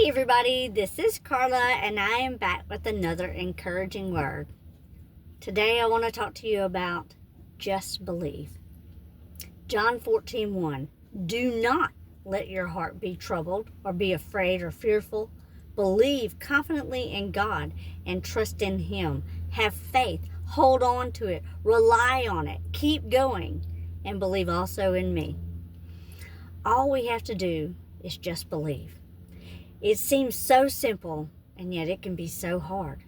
Hey everybody, this is Carla and I am back with another encouraging word. Today I want to talk to you about just believe. John 14:1. Do not let your heart be troubled or be afraid or fearful. Believe confidently in God and trust in Him. Have faith, hold on to it, rely on it, keep going, and believe also in me. All we have to do is just believe. It seems so simple, and yet it can be so hard.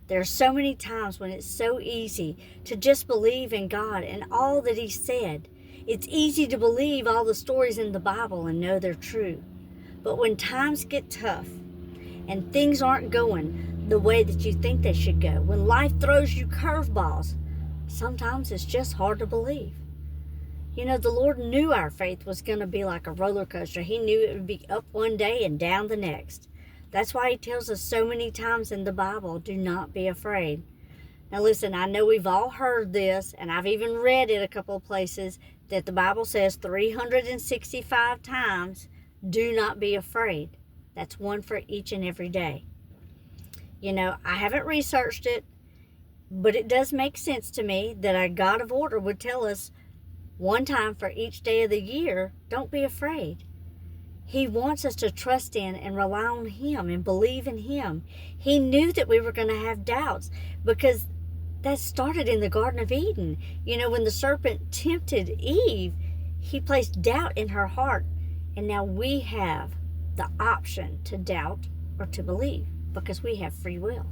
There are so many times when it's so easy to just believe in God and all that He said. It's easy to believe all the stories in the Bible and know they're true. But when times get tough and things aren't going the way that you think they should go, when life throws you curveballs, sometimes it's just hard to believe. You know, the Lord knew our faith was going to be like a roller coaster. He knew it would be up one day and down the next. That's why He tells us so many times in the Bible, do not be afraid. Now listen, I know we've all heard this, and I've even read it a couple of places, that the Bible says 365 times, do not be afraid. That's one for each and every day. You know, I haven't researched it, but it does make sense to me that a God of order would tell us one time for each day of the year, don't be afraid. He wants us to trust in and rely on Him and believe in Him. He knew that we were going to have doubts because that started in the Garden of Eden. You know, when the serpent tempted Eve, he placed doubt in her heart. And now we have the option to doubt or to believe because we have free will.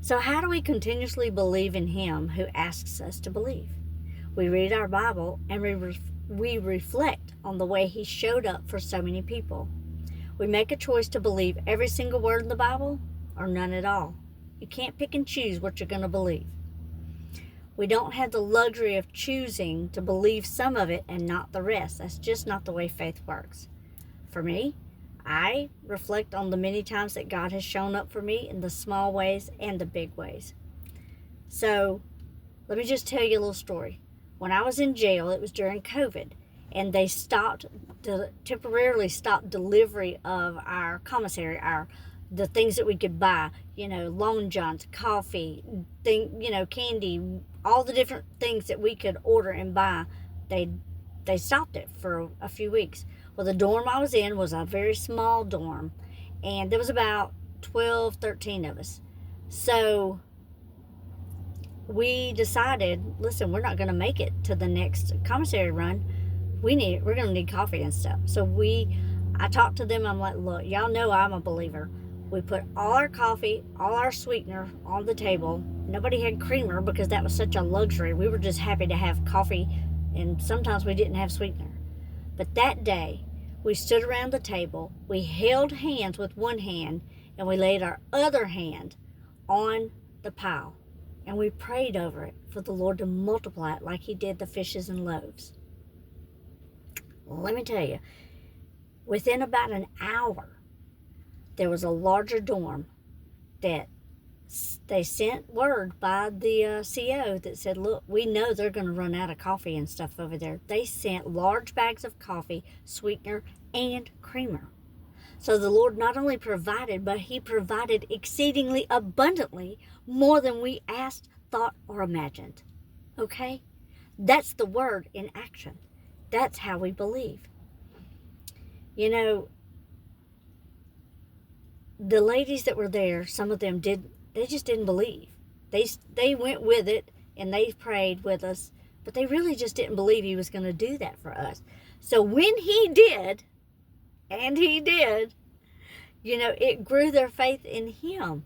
So how do we continuously believe in Him who asks us to believe? We read our Bible and we reflect on the way He showed up for so many people. We make a choice to believe every single word in the Bible or none at all. You can't pick and choose what you're going to believe. We don't have the luxury of choosing to believe some of it and not the rest. That's just not the way faith works. For me, I reflect on the many times that God has shown up for me in the small ways and the big ways. So let me just tell you a little story. When I was in jail, it was during COVID, and they temporarily stopped delivery of our commissary, the things that we could buy, you know, Long John's, coffee, candy, all the different things that we could order and buy. They stopped it for a few weeks. Well, the dorm I was in was a very small dorm, and there was about 12, 13 of us. So we decided, listen, we're not going to make it to the next commissary run. We're going to need coffee and stuff. So I talked to them. I'm like, look, y'all know I'm a believer. We put all our coffee, all our sweetener on the table. Nobody had creamer because that was such a luxury. We were just happy to have coffee, and sometimes we didn't have sweetener. But that day, we stood around the table. We held hands with one hand, and we laid our other hand on the pile. And we prayed over it for the Lord to multiply it like He did the fishes and loaves. Well, let me tell you, within about an hour, there was a larger dorm that they sent word by the CO that said, look, we know they're going to run out of coffee and stuff over there. They sent large bags of coffee, sweetener, and creamer. So the Lord not only provided, but He provided exceedingly abundantly more than we asked, thought, or imagined. Okay? That's the word in action. That's how we believe. You know, the ladies that were there, some of them they just didn't believe. They went with it and they prayed with us, but they really just didn't believe He was going to do that for us. So when He did, and He did, you know, it grew their faith in Him.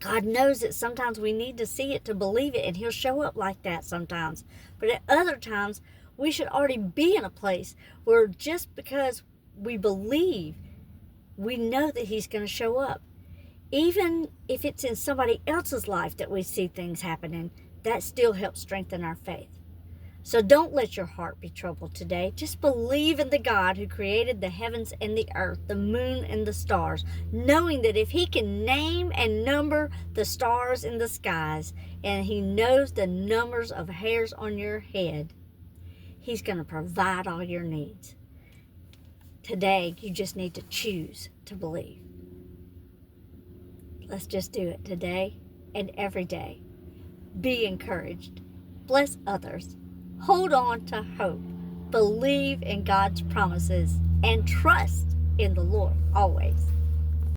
God knows that sometimes we need to see it to believe it, and He'll show up like that sometimes. But at other times, we should already be in a place where just because we believe, we know that He's going to show up. Even if it's in somebody else's life that we see things happening, that still helps strengthen our faith. So don't let your heart be troubled today. Just believe in the God who created the heavens and the earth, the moon and the stars, knowing that if He can name and number the stars in the skies, and He knows the numbers of hairs on your head, He's going to provide all your needs. Today, you just need to choose to believe. Let's just do it today and every day. Be encouraged. Bless others. Hold on to hope. Believe in God's promises and trust in the Lord always.